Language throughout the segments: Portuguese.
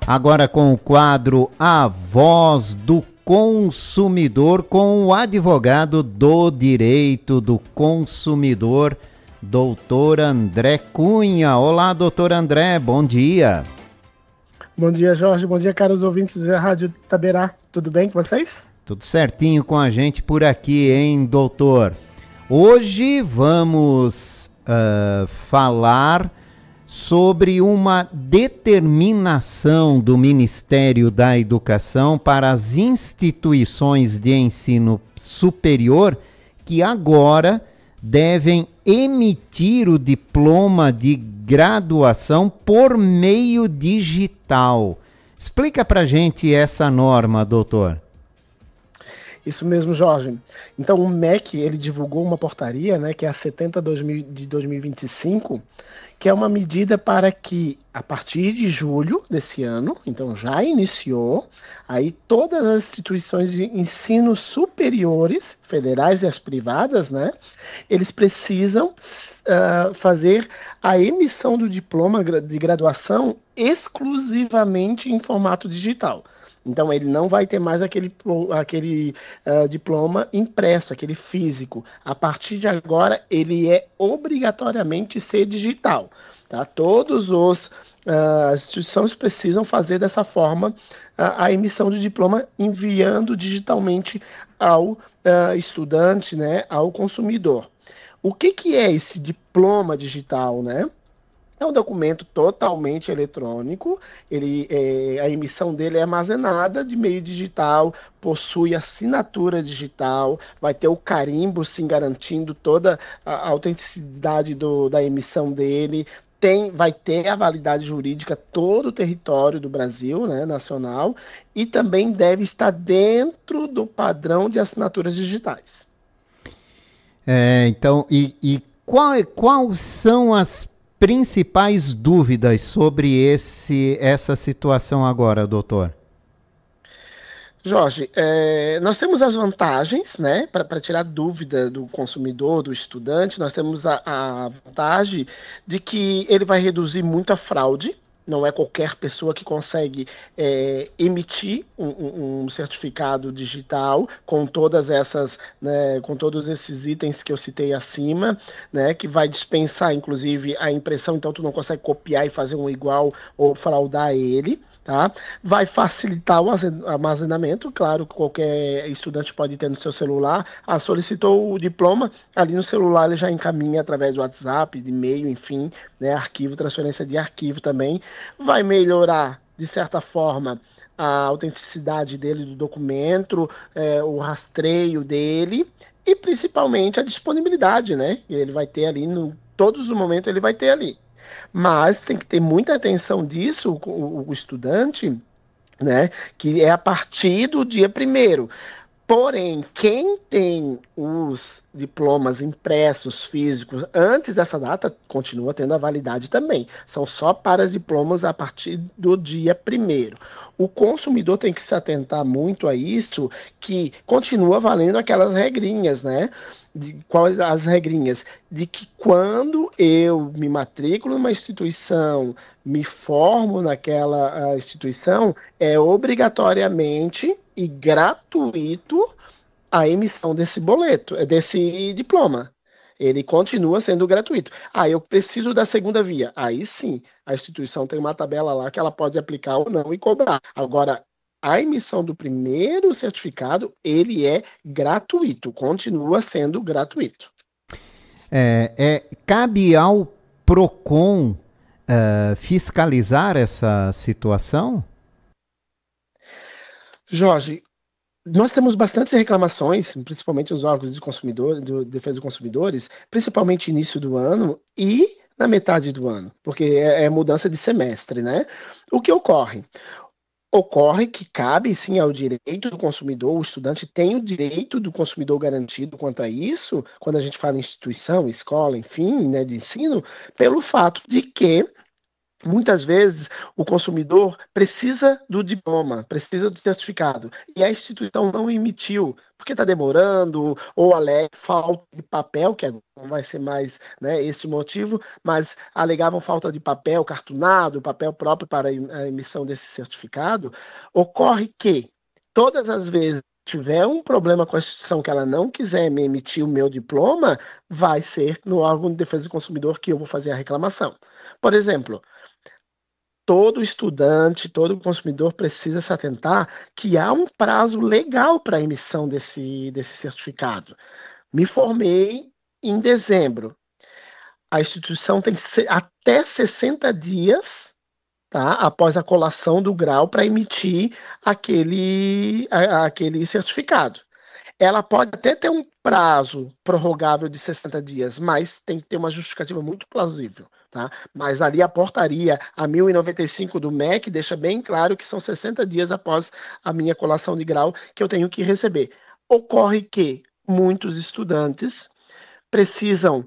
Agora com o quadro A Voz do Consumidor, com o advogado do direito do consumidor, doutor André Cunha. Olá, doutor André, bom dia. Bom dia, Jorge. Bom dia, caros ouvintes da Rádio Itaberá. Tudo bem com vocês? Tudo certinho com a gente por aqui, hein, doutor? Hoje vamos falar sobre uma determinação do Ministério da Educação para as instituições de ensino superior que agora devem emitir o diploma de graduação por meio digital. Explica pra gente essa norma, doutor. Isso mesmo, Jorge. Então, o MEC, ele divulgou uma portaria, né, que é a 70 de 2025, que é uma medida para que, a partir de julho desse ano, então já iniciou, aí todas as instituições de ensino superiores, federais e as privadas, né, eles precisam fazer a emissão do diploma de graduação exclusivamente em formato digital. Então, ele não vai ter mais aquele diploma impresso, aquele físico. A partir de agora, ele é obrigatoriamente ser digital. Tá? As instituições precisam fazer dessa forma a emissão de diploma, enviando digitalmente ao estudante, né, ao consumidor. O que é esse diploma digital, né? É um documento totalmente eletrônico, a emissão dele é armazenada de meio digital, possui assinatura digital, vai ter o carimbo, sim, garantindo toda a autenticidade da emissão dele, vai ter a validade jurídica todo o território do Brasil, né, nacional, e também deve estar dentro do padrão de assinaturas digitais. Então, quais são as principais dúvidas sobre essa situação agora, doutor? Jorge, nós temos as vantagens, né, para tirar dúvida do consumidor, do estudante. Nós temos a vantagem de que ele vai reduzir muito a fraude. Não é qualquer pessoa que consegue emitir um certificado digital com todas essas, né, com todos esses itens que eu citei acima, né, que vai dispensar, inclusive, a impressão, então tu não consegue copiar e fazer um igual ou fraudar ele, tá? Vai facilitar o armazenamento, claro que qualquer estudante pode ter no seu celular. Solicitou o diploma, ali no celular ele já encaminha através do WhatsApp, de e-mail, enfim, né, arquivo, transferência de arquivo também. Vai melhorar, de certa forma, a autenticidade dele do documento, o rastreio dele e principalmente a disponibilidade, né? Ele vai ter ali, todos os momentos ele vai ter ali. Mas tem que ter muita atenção disso, o estudante, né? Que é a partir do dia 1º. Porém, quem tem os diplomas impressos físicos antes dessa data continua tendo a validade também. São só para os diplomas a partir do dia 1º. O consumidor tem que se atentar muito a isso, que continua valendo aquelas regrinhas, né? Quais as regrinhas? De que quando eu me matriculo numa instituição, me formo naquela instituição, é obrigatoriamente e gratuito a emissão desse boleto, desse diploma. Ele continua sendo gratuito. Eu preciso da segunda via. Aí sim, a instituição tem uma tabela lá que ela pode aplicar ou não e cobrar. Agora, a emissão do primeiro certificado, ele é gratuito, continua sendo gratuito. Cabe ao PROCON fiscalizar essa situação? Jorge, nós temos bastantes reclamações, principalmente os órgãos de defesa dos consumidores, principalmente início do ano e na metade do ano, porque é mudança de semestre, né? O que ocorre? Ocorre que cabe sim ao direito do consumidor, o estudante tem o direito do consumidor garantido quanto a isso, quando a gente fala em instituição, escola, enfim, né, de ensino, pelo fato de que Muitas vezes o consumidor precisa do diploma, precisa do certificado, e a instituição não emitiu, porque está demorando, ou alega falta de papel, que não vai ser mais, né, esse motivo, mas alegavam falta de papel cartonado, papel próprio para a emissão desse certificado. Ocorre que todas as vezes que tiver um problema com a instituição que ela não quiser me emitir o meu diploma, vai ser no órgão de defesa do consumidor que eu vou fazer a reclamação. Por exemplo, todo estudante, todo consumidor precisa se atentar que há um prazo legal para a emissão desse certificado. Me formei em dezembro. A instituição tem até 60 dias, tá, após a colação do grau para emitir aquele certificado. Ela pode até ter um prazo prorrogável de 60 dias, mas tem que ter uma justificativa muito plausível, tá? Mas ali a portaria, a 1095 do MEC, deixa bem claro que são 60 dias após a minha colação de grau que eu tenho que receber. Ocorre que muitos estudantes precisam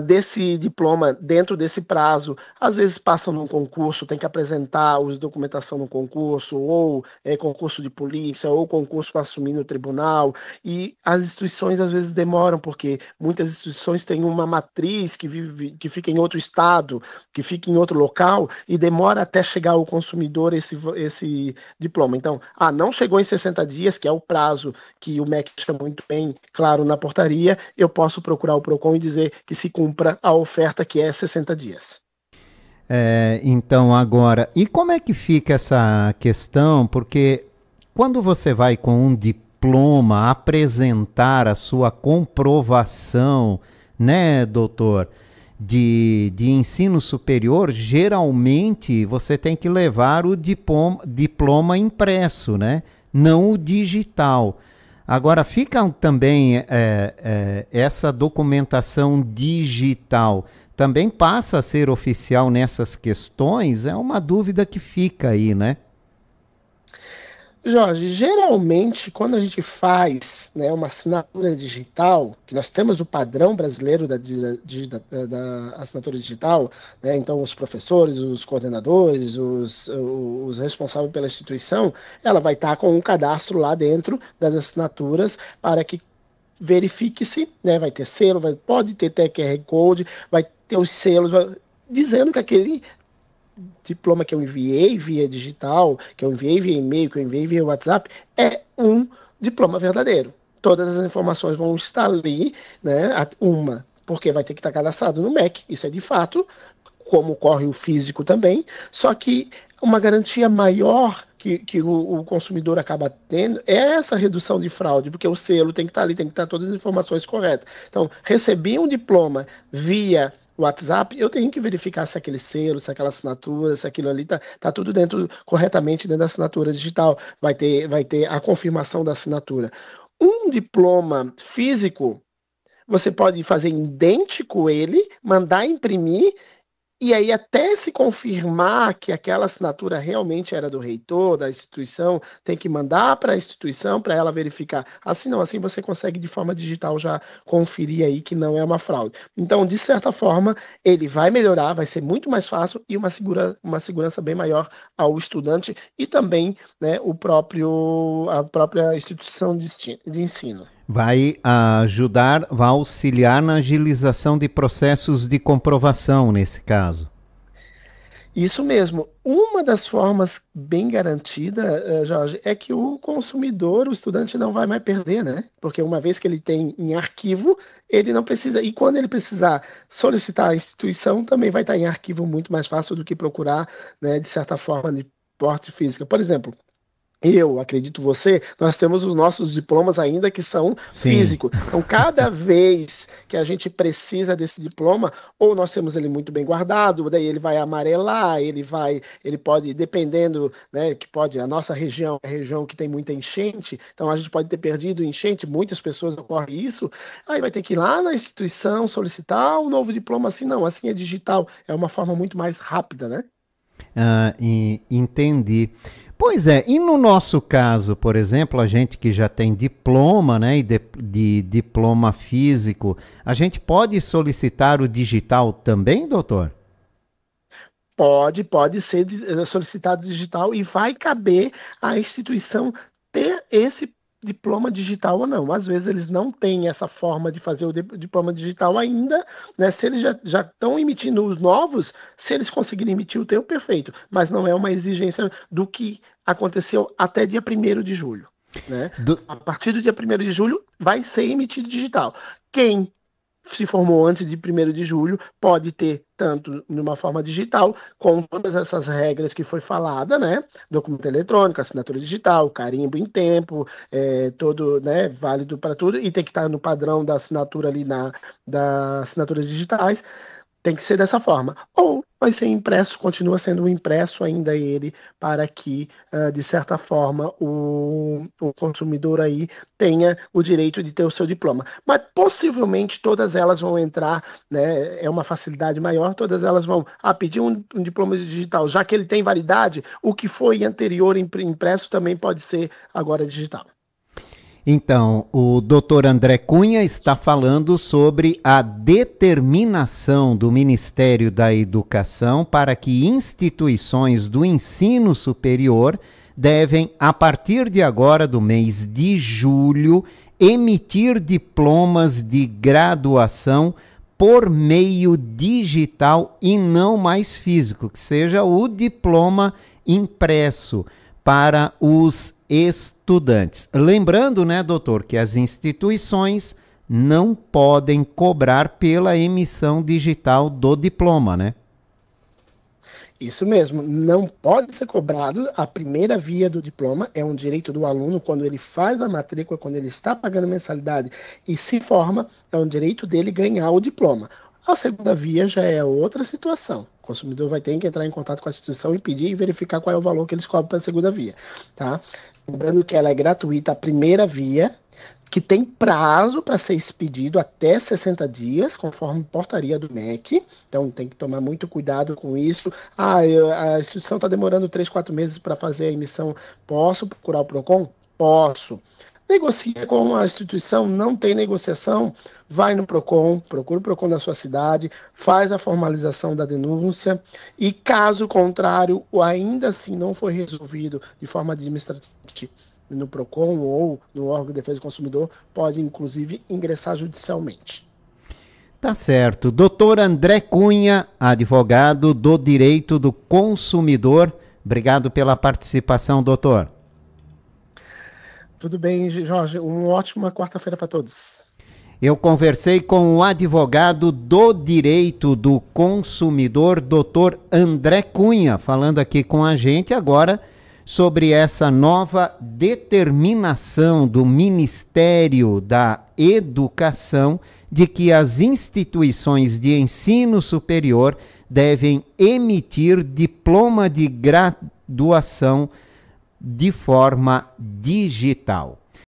desse diploma dentro desse prazo, às vezes passam num concurso, tem que apresentar os documentação no concurso, ou concurso de polícia, ou concurso para assumir no tribunal, e as instituições às vezes demoram, porque muitas instituições têm uma matriz que fica em outro estado, que fica em outro local, e demora até chegar ao consumidor esse diploma. Então, não chegou em 60 dias, que é o prazo que o MEC deixa muito bem claro na portaria, eu posso procurar o PROCON e dizer que se cumpra a oferta, que é 60 dias. Então, agora, e como é que fica essa questão? Porque quando você vai com um diploma apresentar a sua comprovação, né, doutor, de ensino superior, geralmente você tem que levar o diploma impresso, né? Não o digital. Agora, fica também essa documentação digital, também passa a ser oficial nessas questões? É uma dúvida que fica aí, né? Jorge, geralmente, quando a gente faz, né, uma assinatura digital, que nós temos o padrão brasileiro da assinatura digital, né, então os professores, os coordenadores, os responsáveis pela instituição, ela vai estar com um cadastro lá dentro das assinaturas para que verifique-se, né, vai ter selo, pode ter até QR Code, vai ter os selos, dizendo que aquele diploma que eu enviei via digital, que eu enviei via e-mail, que eu enviei via WhatsApp, é um diploma verdadeiro. Todas as informações vão estar ali, né? Porque vai ter que estar cadastrado no MEC, isso é de fato, como ocorre o físico também, só que uma garantia maior que o consumidor acaba tendo é essa redução de fraude, porque o selo tem que estar ali, tem que estar todas as informações corretas. Então, recebi um diploma via WhatsApp, eu tenho que verificar se aquele selo, se aquela assinatura, se aquilo ali tá tudo corretamente dentro da assinatura digital, vai ter a confirmação da assinatura. Um diploma físico, você pode fazer idêntico ele, mandar imprimir, e aí até se confirmar que aquela assinatura realmente era do reitor, da instituição, tem que mandar para a instituição para ela verificar. Assim não, assim você consegue de forma digital já conferir aí que não é uma fraude. Então, de certa forma, ele vai melhorar, vai ser muito mais fácil e uma segurança bem maior ao estudante e também, né, a própria instituição de ensino. Vai ajudar, vai auxiliar na agilização de processos de comprovação, nesse caso. Isso mesmo. Uma das formas bem garantida, Jorge, é que o consumidor, o estudante, não vai mais perder, né? Porque uma vez que ele tem em arquivo, ele não precisa. E quando ele precisar solicitar a instituição, também vai estar em arquivo muito mais fácil do que procurar, né, de certa forma, de porte física. Por exemplo, eu, acredito você, nós temos os nossos diplomas ainda que são físicos. Então, cada vez que a gente precisa desse diploma, ou nós temos ele muito bem guardado, daí ele vai amarelar, ele pode, dependendo, né, a nossa região é a região que tem muita enchente, então a gente pode ter perdido enchente, muitas pessoas ocorre isso, aí vai ter que ir lá na instituição solicitar um novo diploma, assim não, assim é digital, é uma forma muito mais rápida, né? Entendi. Pois é, e no nosso caso, por exemplo, a gente que já tem diploma, né, e de diploma físico, a gente pode solicitar o digital também, doutor? Pode ser solicitado digital e vai caber à instituição ter esse diploma digital ou não. Às vezes eles não têm essa forma de fazer o diploma digital ainda, né? Se eles já estão emitindo os novos, se eles conseguirem emitir o teu, perfeito. Mas não é uma exigência do que aconteceu até dia 1º de julho. Né? A partir do dia 1º de julho vai ser emitido digital. Quem se formou antes de 1º de julho pode ter tanto numa forma digital, com todas essas regras que foi falada, né? Documento eletrônico, assinatura digital, carimbo em tempo, todo, né, válido para tudo, e tem que estar no padrão da assinatura ali das assinaturas digitais. Tem que ser dessa forma. Ou vai ser impresso, continua sendo impresso ainda ele, para que, de certa forma, o consumidor aí tenha o direito de ter o seu diploma. Mas possivelmente todas elas vão entrar, né, é uma facilidade maior, todas elas vão pedir um diploma digital. Já que ele tem validade, o que foi anterior impresso também pode ser agora digital. Então, o doutor André Cunha está falando sobre a determinação do Ministério da Educação para que instituições do ensino superior devem, a partir de agora, do mês de julho, emitir diplomas de graduação por meio digital e não mais físico, que seja o diploma impresso para os estudantes. Lembrando, né, doutor, que as instituições não podem cobrar pela emissão digital do diploma, né? Isso mesmo, não pode ser cobrado. A primeira via do diploma é um direito do aluno quando ele faz a matrícula, quando ele está pagando mensalidade e se forma, é um direito dele ganhar o diploma. A segunda via já é outra situação. O consumidor vai ter que entrar em contato com a instituição e pedir e verificar qual é o valor que eles cobram para a segunda via, tá? Lembrando que ela é gratuita, a primeira via, que tem prazo para ser expedido até 60 dias, conforme portaria do MEC. Então tem que tomar muito cuidado com isso. A instituição está demorando 3, 4 meses para fazer a emissão. Posso procurar o PROCON? Posso. Negocia com a instituição, não tem negociação, vai no PROCON, procura o PROCON da sua cidade, faz a formalização da denúncia e, caso contrário, ainda assim não foi resolvido de forma administrativa no PROCON ou no órgão de defesa do consumidor, pode inclusive ingressar judicialmente. Tá certo. Doutor André Cunha, advogado do direito do consumidor, obrigado pela participação, doutor. Tudo bem, Jorge. Uma ótima quarta-feira para todos. Eu conversei com o advogado do direito do consumidor, doutor André Cunha, falando aqui com a gente agora sobre essa nova determinação do Ministério da Educação de que as instituições de ensino superior devem emitir diploma de graduação de forma digital.